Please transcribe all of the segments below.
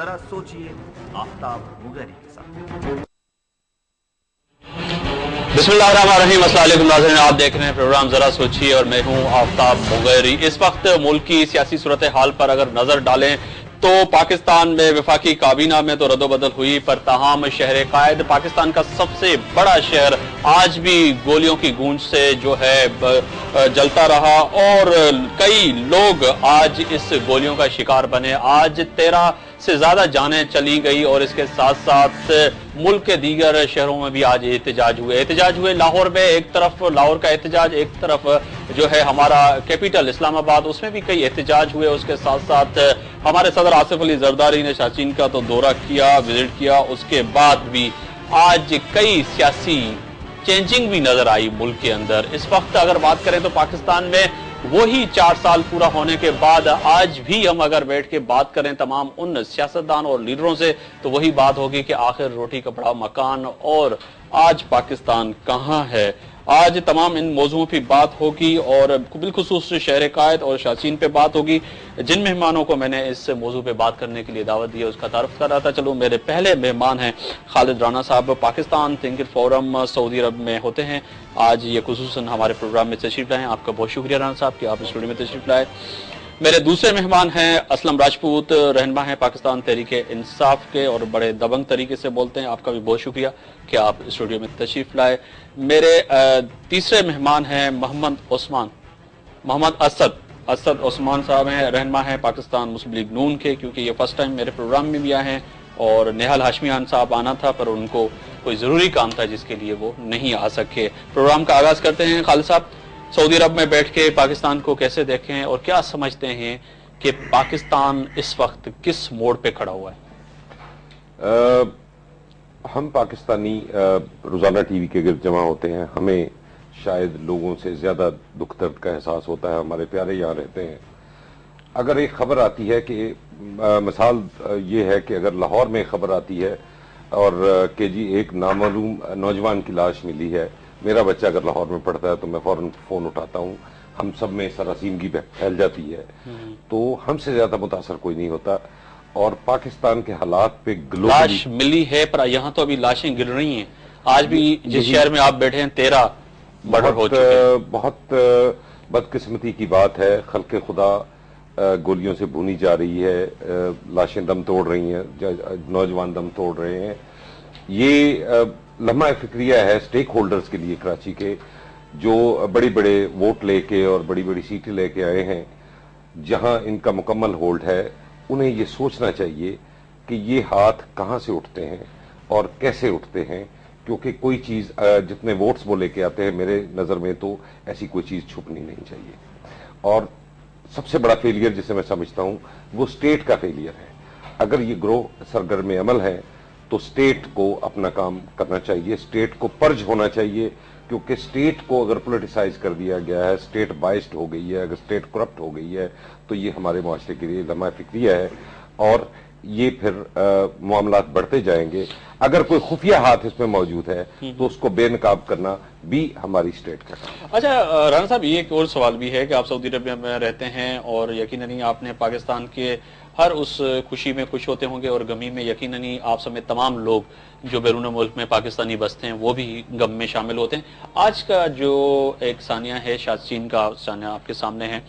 जरा सोचिए आफ्ताब मुगैरी के साथ। बिस्मिल्लाहिर्रहमानिर्रहीम, अस्सलाम वालेकुम नाज़रीन, आप देख रहे हैं प्रोग्राम जरा सोचिए और मैं हूं आफ्ताब मुगैरी। इस वक्त मुल्क की सियासी सूरत हाल पर अगर नजर डालें तो पाकिस्तान में वफाकी काबीना में तो रद्दोबदल हुई, पर ताहम शहर कायद पाकिस्तान का सबसे बड़ा शहर आज भी गोलियों की गूंज से जो है जलता रहा और कई लोग आज इस गोलियों का शिकार बने। आज 13 से ज्यादा जानें चली गई और इसके साथ साथ मुल्क के दीगर शहरों में भी आज एहतजाज हुए। लाहौर में एक तरफ लाहौर का एहतजाज, एक तरफ जो है हमारा कैपिटल इस्लामाबाद, उसमें भी कई एहतजाज हुए। उसके साथ साथ हमारे सदर आसिफ अली जरदारी ने शाचीन का तो दौरा किया, विजिट किया। उसके बाद भी आज कई सियासी चेंजिंग भी नजर आई मुल्क के अंदर। इस वक्त अगर बात करें तो पाकिस्तान में वही 4 साल पूरा होने के बाद आज भी हम अगर बैठ के बात करें तमाम उन सियासतदान और लीडरों से तो वही बात होगी कि आखिर रोटी कपड़ा मकान और आज पाकिस्तान कहां है। आज तमाम इन मौजूओं पर बात होगी और बिलखुसूस शहर कायद और शासीन पे बात होगी। जिन मेहमानों को मैंने इस मौजू पे बात करने के लिए दावत दी है उसका तारुफ कर रहा था। चलो, मेरे पहले मेहमान हैं खालिद राना साहब, पाकिस्तान थिंकिंग फोरम सऊदी अरब में होते हैं। आज ये खुसूसन हमारे प्रोग्राम में तशरीफ लाए। आपका बहुत शुक्रिया राना साहब कि आप स्टूडियो में तशरीफ लाए। मेरे दूसरे मेहमान हैं असलम राजपूत, रहनुमा हैं पाकिस्तान तहरीक इंसाफ के और बड़े दबंग तरीके से बोलते हैं। आपका भी बहुत शुक्रिया कि आप स्टूडियो में तशरीफ लाए। मेरे तीसरे मेहमान हैं मोहम्मद असद ओस्मान साहब हैं, रहनुमा हैं पाकिस्तान मुस्लिम लीग नून के, क्योंकि ये फर्स्ट टाइम मेरे प्रोग्राम में भी आए हैं। और निहाल हाशमी खान साहब आना था पर उनको कोई जरूरी काम था जिसके लिए वो नहीं आ सके। प्रोग्राम का आगाज करते हैं। खालिद साहब, सऊदी अरब में बैठ के पाकिस्तान को कैसे देखें और क्या समझते हैं कि पाकिस्तान इस वक्त किस मोड़ पे खड़ा हुआ है? हम पाकिस्तानी रोजाना टीवी के गिर्द जमा होते हैं, हमें शायद लोगों से ज्यादा दुख दर्द का एहसास होता है। हमारे प्यारे यहाँ रहते हैं। अगर एक खबर आती है कि मिसाल ये है कि अगर लाहौर में खबर आती है और कि जी एक नामालूम नौजवान की लाश मिली है, मेरा बच्चा अगर लाहौर में पढ़ता है तो मैं फौरन फोन उठाता हूँ, हम सब में सरासीमगी फैल जाती है। तो हमसे ज्यादा मुतासर कोई नहीं होता। और पाकिस्तान के हालात पे लाश मिली है पर यहाँ तो अभी लाशें गिर रही हैं। आज भी जिस शहर में आप बैठे हैं 13 मर्डर हो चुके हैं। बहुत बदकिस्मती की बात है। खल्के खुदा गोलियों से भूनी जा रही है, लाशें दम तोड़ रही हैं, नौजवान दम तोड़ रहे हैं। ये लम्हा फिक्रिया है स्टेक होल्डर्स के लिए कराची के, जो बड़े बड़े वोट लेके और बड़ी बड़ी सीटें लेके आए हैं, जहां इनका मुकम्मल होल्ड है। उन्हें ये सोचना चाहिए कि ये हाथ कहां से उठते हैं और कैसे उठते हैं, क्योंकि कोई चीज जितने वोट्स वो लेके आते हैं, मेरे नजर में तो ऐसी कोई चीज छुपनी नहीं चाहिए। और सबसे बड़ा फेलियर जिसे मैं समझता हूं वो स्टेट का फेलियर है। अगर ये ग्रोह सरगर्म अमल है तो स्टेट को अपना काम करना चाहिए, स्टेट को पर्ज होना चाहिए, क्योंकि स्टेट को अगर पोलिटिसाइज कर दिया गया है, स्टेट बाइस्ड हो गई है, अगर स्टेट करप्ट हो गई है तो ये हमारे मुआशरे के लिए लम्हा फिक्रिया है और ये फिर मामलात बढ़ते जाएंगे। अगर कोई खुफिया हाथ इसमें मौजूद है तो उसको बेनकाब करना भी हमारी स्टेट का काम। अच्छा राना साहब, ये एक और सवाल भी है कि आप सऊदी अरब में रहते हैं और यकीनन ही आपने पाकिस्तान के हर उस खुशी में खुश होते होंगे और गमी में यकीनन ही आप समेत तमाम लोग जो बैरून मुल्क में पाकिस्तानी बसते हैं वो भी गम में शामिल होते हैं। आज का जो एक सानिया है, शाचीन का सानिया आपके सामने है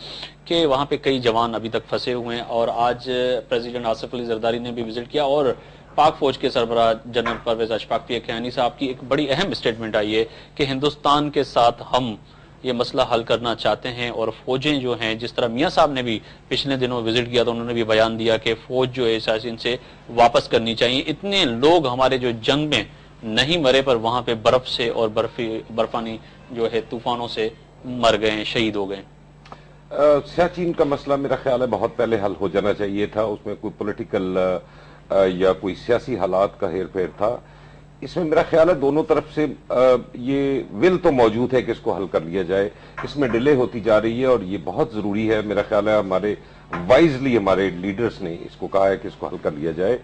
कि वहाँ पे कई जवान अभी तक फंसे हुए हैं और आज प्रेसिडेंट आसिफ अली जरदारी ने भी विजिट किया और पाक फौज के सरबराह जनरल परवेज अशफाक कियानी साहब की एक बड़ी अहम स्टेटमेंट आई है कि हिंदुस्तान के साथ हम ये मसला हल करना चाहते हैं और फौजें जो हैं, जिस तरह मियाँ साहब ने भी पिछले दिनों विजिट किया तो उन्होंने भी बयान दिया कि फौज जो है शासीन से वापस करनी चाहिए। इतने लोग हमारे जो जंग में नहीं मरे पर वहां पे बर्फ से और बर्फानी जो है तूफानों से मर गए, शहीद हो गए। सियाचिन का मसला मेरा ख्याल है बहुत पहले हल हो जाना चाहिए था। उसमें कोई पॉलिटिकल या कोई सियासी हालात का हेर फेर था। इसमें मेरा ख्याल है दोनों तरफ से ये विल तो मौजूद है कि इसको हल कर लिया जाए। इसमें डिले होती जा रही है और ये बहुत जरूरी है। मेरा ख्याल है हमारे वाइजली हमारे लीडर्स ने इसको कहा है कि इसको हल कर लिया जाए।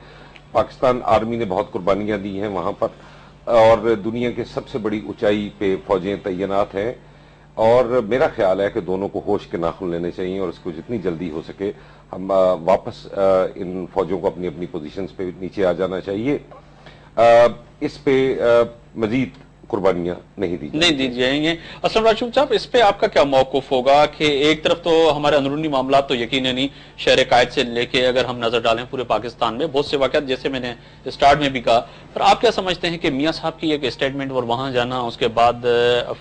पाकिस्तान आर्मी ने बहुत कुर्बानियां दी हैं वहां पर और दुनिया के सबसे बड़ी ऊंचाई पे फौजें तैनात हैं اور میرا خیال ہے کہ دونوں کو ہوش کے ناخن لینے چاہیے اور اس کو جتنی جلدی ہو سکے ہم واپس ان فوجوں کو اپنی اپنی پوزیشنز پہ نیچے آ جانا چاہیے. اس پہ مزید قربانیاں نہیں دی جائیں گے. اسلم راشد صاحب، اس پہ آپ کا کیا موقف ہوگا کہ ایک طرف تو ہمارے اندرونی معاملات تو یقیناً نہیں، شہر قائد سے لے کے اگر ہم نظر ڈالیں پورے پاکستان میں بہت سے واقعات جیسے میں نے اسٹارٹ میں بھی کہا، پر آپ کیا سمجھتے ہیں کہ میاں صاحب کی ایک اسٹیٹمنٹ اور وہاں جانا، اس کے بعد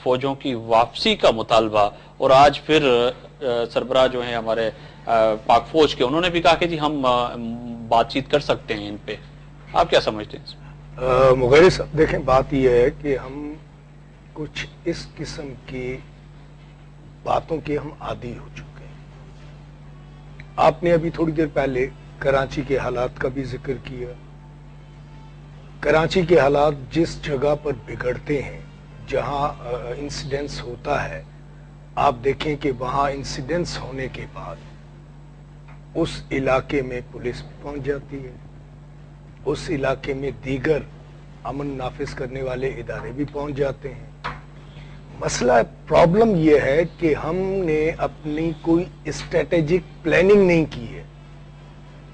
فوجوں کی واپسی کا مطالبہ، اور آج پھر سربراہ جو ہیں ہمارے پاک فوج کے، انہوں نے بھی کہا کہ جی ہم بات چیت کر سکتے ہیں ان پہ، آپ کیا سمجھتے ہیں؟ مغیری صاحب دیکھیں، بات یہ ہے کہ ہم کچھ اس قسم کی باتوں کے ہم عادی ہو چکے ہیں. آپ نے ابھی تھوڑی دیر پہلے کراچی کے حالات کا بھی ذکر کیا. کراچی کے حالات جس جگہ پر بگڑتے ہیں، جہاں انسیڈنس ہوتا ہے، آپ دیکھیں کہ وہاں انسیڈنس ہونے کے بعد اس علاقے میں پولیس پہنچ جاتی ہے، اس علاقے میں دیگر امن نافذ کرنے والے ادارے بھی پہنچ جاتے ہیں. مسئلہ پرابلم یہ ہے کہ ہم نے اپنی کوئی اسٹریٹجک پلاننگ نہیں کی ہے.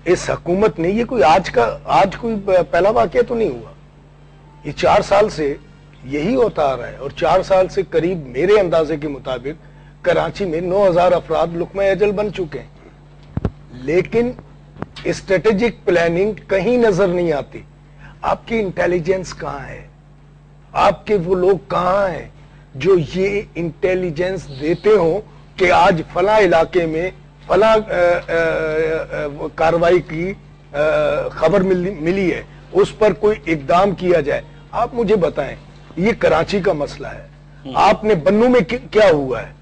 اس حکومت نے، یہ کوئی آج کوئی پہلا واقعہ تو نہیں ہوا، یہ 4 سال سے یہی ہوتا آ رہا ہے. اور 4 سال سے قریب میرے اندازے کے مطابق کراچی میں 9000 افراد لقمہ اجل بن چکے ہیں، لیکن اسٹریٹجک پلاننگ کہیں نظر نہیں آتی. آپ کی انٹیلیجنس کہاں ہے؟ آپ کے وہ لوگ کہاں ہیں جو یہ انٹیلیجنس دیتے ہوں کہ آج فلاں علاقے میں فلاں کارروائی کی خبر ملی ہے، اس پر کوئی اقدام کیا جائے؟ آپ مجھے بتائیں، یہ کراچی کا مسئلہ ہے. آپ نے بنو میں کیا ہوا ہے؟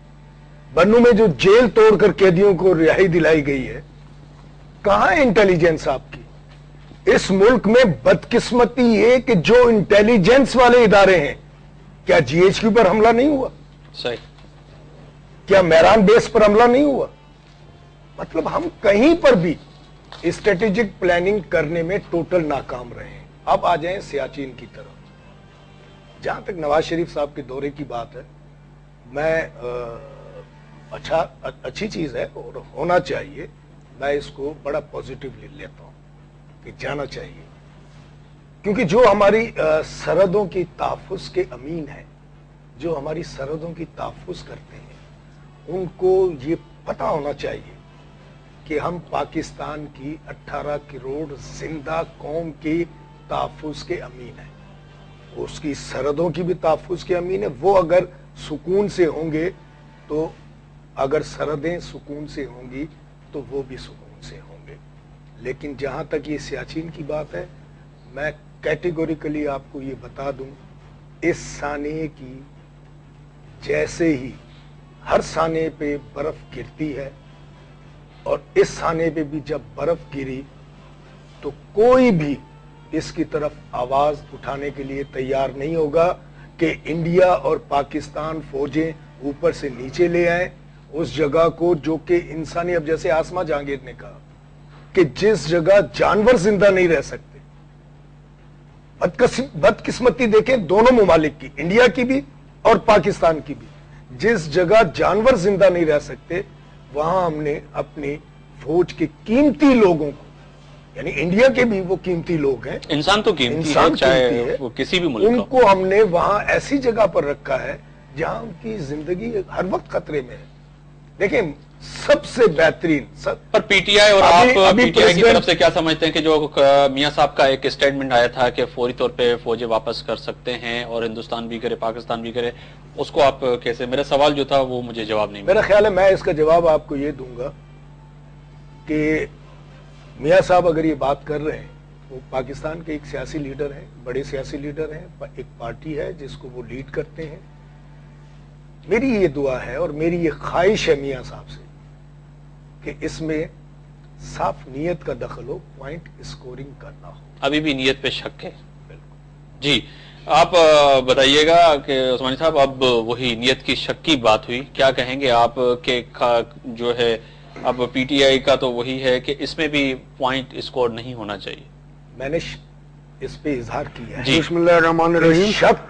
بنو میں جو جیل توڑ کر قیدیوں کو رہائی دلائی گئی ہے، کہاں ہے انٹیلیجنس آپ کی؟ اس ملک میں بدقسمتی یہ کہ جو انٹیلیجنس والے ادارے ہیں، کیا جی ایچ کیو پر حملہ نہیں ہوا؟ صحیح. کیا میران بیس پر حملہ نہیں ہوا؟ مطلب ہم کہیں پر بھی اسٹریٹجک پلاننگ کرنے میں ٹوٹل ناکام رہے ہیں. اب آ جائیں سیاچین کی طرف. جہاں تک نواز شریف صاحب کے دورے کی بات ہے، میں اچھی چیز ہے اور ہونا چاہیے، میں اس کو بڑا پازیٹیولی لیتا ہوں کہ جانا چاہیے، کیونکہ جو ہماری سرحدوں کی تحفظ کے امین ہیں، جو ہماری سرحدوں کی تحفظ کرتے ہیں، ان کو یہ پتہ ہونا چاہیے کہ ہم پاکستان کی 18 کروڑ زندہ قوم کی تحفظ کے امین ہیں. اس کی سرحدوں کی بھی تحفظ کے امین ہے. وہ اگر سکون سے ہوں گے تو، اگر سرحدیں سکون سے ہوں گی تو وہ بھی سکون سے ہوں گے. لیکن جہاں تک یہ سیاچین کی بات ہے، میں کیٹیگوریکلی آپ کو یہ بتا دوں، اس سانحے کی جیسے ہی ہر سانحے پہ برف گرتی ہے، اور اس سانحے پہ بھی جب برف گری تو کوئی بھی اس کی طرف آواز اٹھانے کے لیے تیار نہیں ہوگا کہ انڈیا اور پاکستان فوجیں اوپر سے نیچے لے آئیں اس جگہ کو، جو کہ انسانی، اب جیسے آسما جہانگیر نے کہا کہ جس جگہ جانور زندہ نہیں رہ سکتے. بدقسمتی دیکھیں دونوں ممالک کی، انڈیا کی بھی اور پاکستان کی بھی، جس جگہ جانور زندہ نہیں رہ سکتے وہاں ہم نے اپنی فوج کے قیمتی لوگوں کو، یعنی انڈیا کے بھی وہ قیمتی لوگ ہیں، انسان تو قیمتی ہے چاہے وہ کسی بھی ملک، ان کو ہم نے وہاں ایسی جگہ پر رکھا ہے جہاں ان کی زندگی ہر وقت خطرے میں ہے. دیکھیں سب سے بہترین پر پی ٹی آئی اور آپ پی ٹی آئی کی طرف سے کیا سمجھتے ہیں کہ جو میاں صاحب کا ایک اسٹیٹمنٹ آیا تھا کہ فوری طور پہ فوجیں واپس کر سکتے ہیں اور ہندوستان بھی کرے پاکستان بھی کرے، اس کو آپ کیسے؟ میرا سوال جو تھا وہ مجھے جواب نہیں ملا. میرا خیال ہے میں اس کا جواب آپ کو یہ دوں گا کہ میاں صاحب اگر یہ بات کر رہے ہیں، وہ پاکستان کے ایک سیاسی لیڈر ہیں، بڑے سیاسی لیڈر ہیں، ایک پارٹی ہے جس کو وہ لیڈ کرتے ہیں. میری یہ دعا ہے اور میری یہ خواہش ہے میاں صاحب سے کہ اس میں صاف نیت کا دخل ہو، پوائنٹ اسکورنگ کرنا ہو. ابھی بھی نیت پہ شک ہے؟ جی آپ بتائیے گا کہ عثمانی صاحب، اب وہی نیت کی شک کی بات ہوئی، کیا کہیں گے آپ کہ جو ہے اب پی ٹی آئی کا تو وہی ہے کہ اس میں بھی پوائنٹ اسکور نہیں ہونا چاہیے؟ میں نے اس پہ اظہار کیا ہے. بسم اللہ الرحمن الرحیم. شک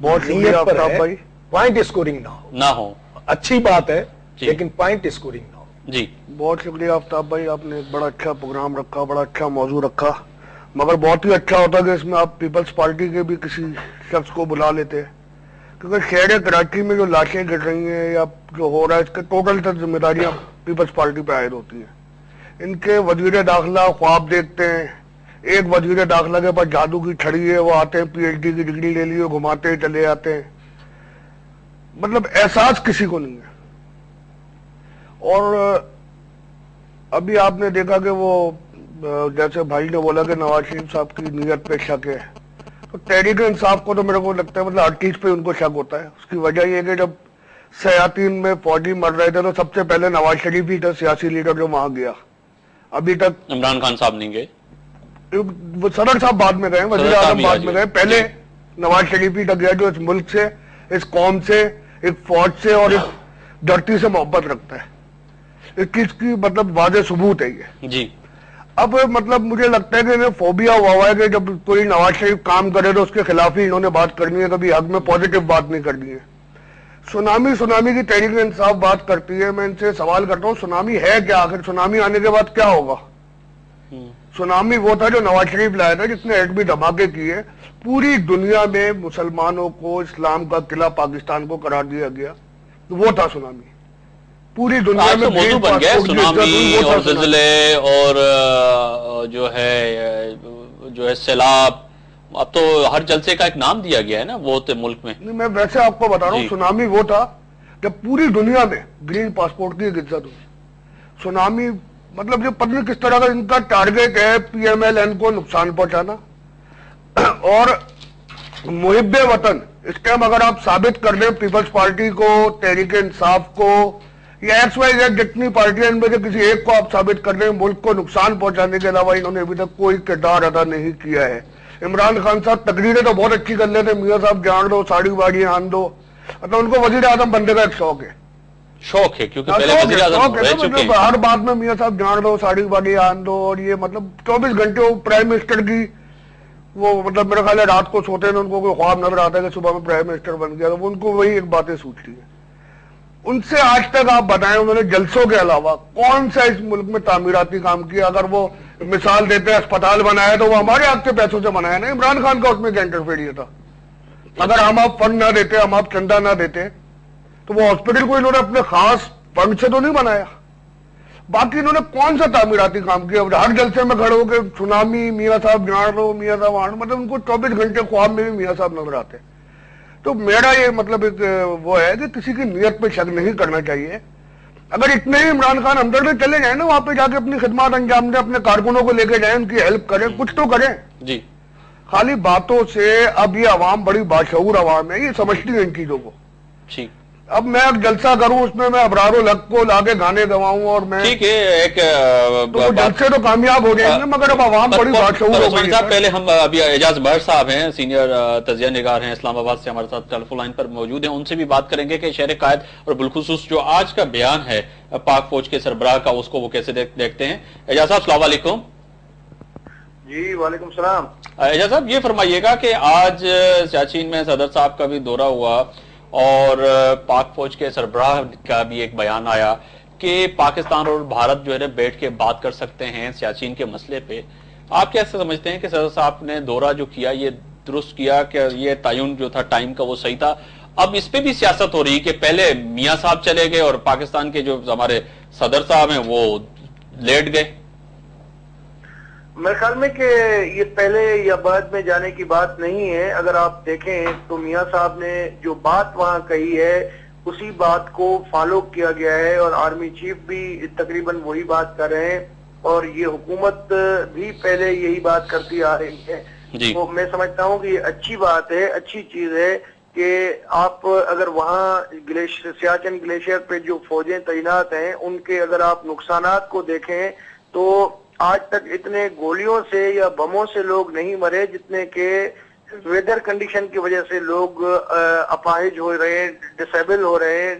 بہت شکریہ آفتاب بھائی. پوائنٹ اسکورنگ نہ ہو. अच्छी बात है, लेकिन पॉइंट स्कोरिंग ना हो। जी बहुत शुक्रिया आफ्ताब भाई, आपने एक बड़ा अच्छा प्रोग्राम रखा, बड़ा अच्छा मौजू रखा, मगर बहुत ही अच्छा होता कि इसमें आप पीपल्स पार्टी के भी किसी शख्स को बुला लेते, क्योंकि शहर कराची में जो लाशें गिर रही हैं या जो हो रहा है इसके टोटल तक जिम्मेदारियां पीपल्स पार्टी पे आयद होती हैं। इनके वजीर दाखिला ख्वाब देखते हैं, एक वजीर दाखिला के पास जादू की छड़ी है, वो आते हैं PhD की डिग्री ले लिए घुमाते चले जाते हैं, मतलब एहसास किसी को नहीं है। और अभी आपने देखा कि वो जैसे भाई ने बोला कि नवाज शरीफ साहब की नीयत पे शक है, तो तहरीक इंसाफ को तो मेरे को लगता है मतलब हर चीज पे उनको शक होता है। उसकी वजह ये है कि जब सयातीन में फौजी मर रहे थे तो सबसे पहले नवाज शरीफ ही था सियासी लीडर जो वहां गया। अभी तक इमरान खान साहब नहीं गए, वो सदर साहब बाद में गए, वजीर आजम बाद में गए, पहले नवाज शरीफ ही तक गया जो इस मुल्क से, इस कौम से, एक फौज से और इस धरती से मोहब्बत रखता है। इस चीज की मतलब वाज़ेह सबूत है ये जी। अब मतलब मुझे लगता है कि इन्हें फोबिया हुआ है कि जब कोई नवाज शरीफ काम करे तो उसके खिलाफ ही इन्होंने बात करनी है, कभी हक में पॉजिटिव बात नहीं करनी है। सुनामी की तहरीक इंसाफ बात करती है, मैं इनसे सवाल करता हूँ सुनामी है क्या, आखिर सुनामी आने के बाद क्या होगा? सुनामी वो था जो नवाज शरीफ लाया था, जिसने एटमी धमाके किए, पूरी दुनिया में मुसलमानों को इस्लाम का किला पाकिस्तान को करार दिया गया, तो वो था सुनामी। पूरी दुनिया में मौजूद बन गया सुनामी और ज़िलज़ले और जो है सैलाब, अब तो हर जलसे का एक नाम दिया गया है ना वो मुल्क में। नहीं, मैं वैसे आपको बता रहा हूँ, सुनामी वो था जब पूरी दुनिया में ग्रीन पासपोर्ट की इज्जत हुई। सुनामी मतलब जो पता नहीं किस तरह का इनका टारगेट है, PMLN को नुकसान पहुंचाना और मुहिब्बे वतन। इस टाइम अगर आप साबित कर दें पीपल्स पार्टी को, तहरीक इंसाफ को या XYZ जितनी पार्टियां इनमें से किसी एक को आप साबित कर दें मुल्क को नुकसान पहुंचाने के अलावा इन्होंने अभी तक कोई किरदार अदा नहीं किया है। इमरान खान साहब तकरीरें तो बहुत अच्छी कर लेते, मियां साहब जान दो, साड़ी बाड़ी आन दो, मतलब उनको वजीर आजम बनने का एक शौक है, क्योंकि पहले वजीर आजम रह चुके हैं। हर बात में मियां साहब जान दो, साड़ी बाड़ी आन दो, और ये मतलब 24 घंटे वो प्राइम मिनिस्टर की वो मतलब मेरा ख्याल है रात को सोते हैं उनको कोई ख्वाब नजर आता है कि सुबह में प्राइम मिनिस्टर बन गया, तो उनको वही एक बातें सूझती है। उनसे आज तक आप बताएं उन्होंने जलसों के अलावा कौन सा इस मुल्क में तामीराती काम किया? अगर वो मिसाल देते हैं अस्पताल बनाया तो वो हमारे आपके पैसों से बनाया ना, इमरान खान का उसमें क्या इंटरफेयर था? अगर हम आप फंड ना देते, हम आप चंदा ना देते, तो वो हॉस्पिटल को इन्होंने अपने खास फंड से तो नहीं बनाया। बाकी इन्होंने कौन सा तामीराती काम किया? हर जलसे में खड़े होकर सुनामी, मियां साहब जान लो, मियां साहब आन, मतलब उनको 24 घंटे ख्वाब में भी मियां साहब नजर आते। तो मेरा ये मतलब एक वो है कि किसी की नीयत पे शक नहीं करना चाहिए। अगर इतने ही इमरान खान अंदर से चले जाए ना, वहां पे जाके अपनी खिदमत अंजाम दें, अपने कारकुनों को लेके जाए, उनकी हेल्प करें, कुछ तो करें जी। खाली बातों से अब ये अवाम बड़ी बाशऊर अवाम है, ये समझती है इन चीजों को। ठीक, अब मैं एक जलसा करूं उसमें मैं अबरारुल हक को लाके गाने गवाऊं और मैं ठीक है एक तो जलसे तो कामयाब हो जाएंगे, मगर अब अवाम बड़ी बाशऊर हो गई है। पहले हम अभी एजाज बहर साहब हैं, सीनियर तजिया निगार हैं, इस्लामाबाद से हमारे साथ टेलीफोन लाइन पर मौजूद हैं, उनसे भी बात करेंगे कि शहर कायद और बिलखुसूस जो आज का बयान है पाक फौज के सरबराह का, उसको वो कैसे देखते हैं। एजाज साहब अस्सलाम वालेकुम। जी वालेकुम सलाम। एजाज साहब ये फरमाइएगा कि आज सियाचिन में सदर साहब का भी दौरा हुआ और पाक फौज के सरबराह का भी एक बयान आया कि पाकिस्तान और भारत जो है ना बैठ के बात कर सकते हैं सियाचिन के मसले पे। आप कैसे समझते हैं कि सदर साहब ने दौरा जो किया ये दुरुस्त किया, कि ये तयन जो था टाइम का वो सही था? अब इस पे भी सियासत हो रही है कि पहले मियां साहब चले गए और पाकिस्तान के जो हमारे सदर साहब हैं वो लेट गए। मेरे ख्याल में कि ये पहले या बाद में जाने की बात नहीं है। अगर आप देखें तो मियां साहब ने जो बात वहां कही है उसी बात को फॉलो किया गया है और आर्मी चीफ भी तकरीबन वही बात कर रहे हैं और ये हुकूमत भी पहले यही बात करती आ रही है। तो मैं समझता हूँ कि ये अच्छी बात है, अच्छी चीज है कि आप अगर वहाँ सियाचिन ग्लेशियर पे जो फौजें तैनात हैं उनके अगर आप नुकसानात को देखें तो आज तक इतने गोलियों से या बमों से लोग नहीं मरे जितने के वेदर कंडीशन की वजह से लोग अपाहिज हो रहे हैं, डिसेबल हो रहे हैं,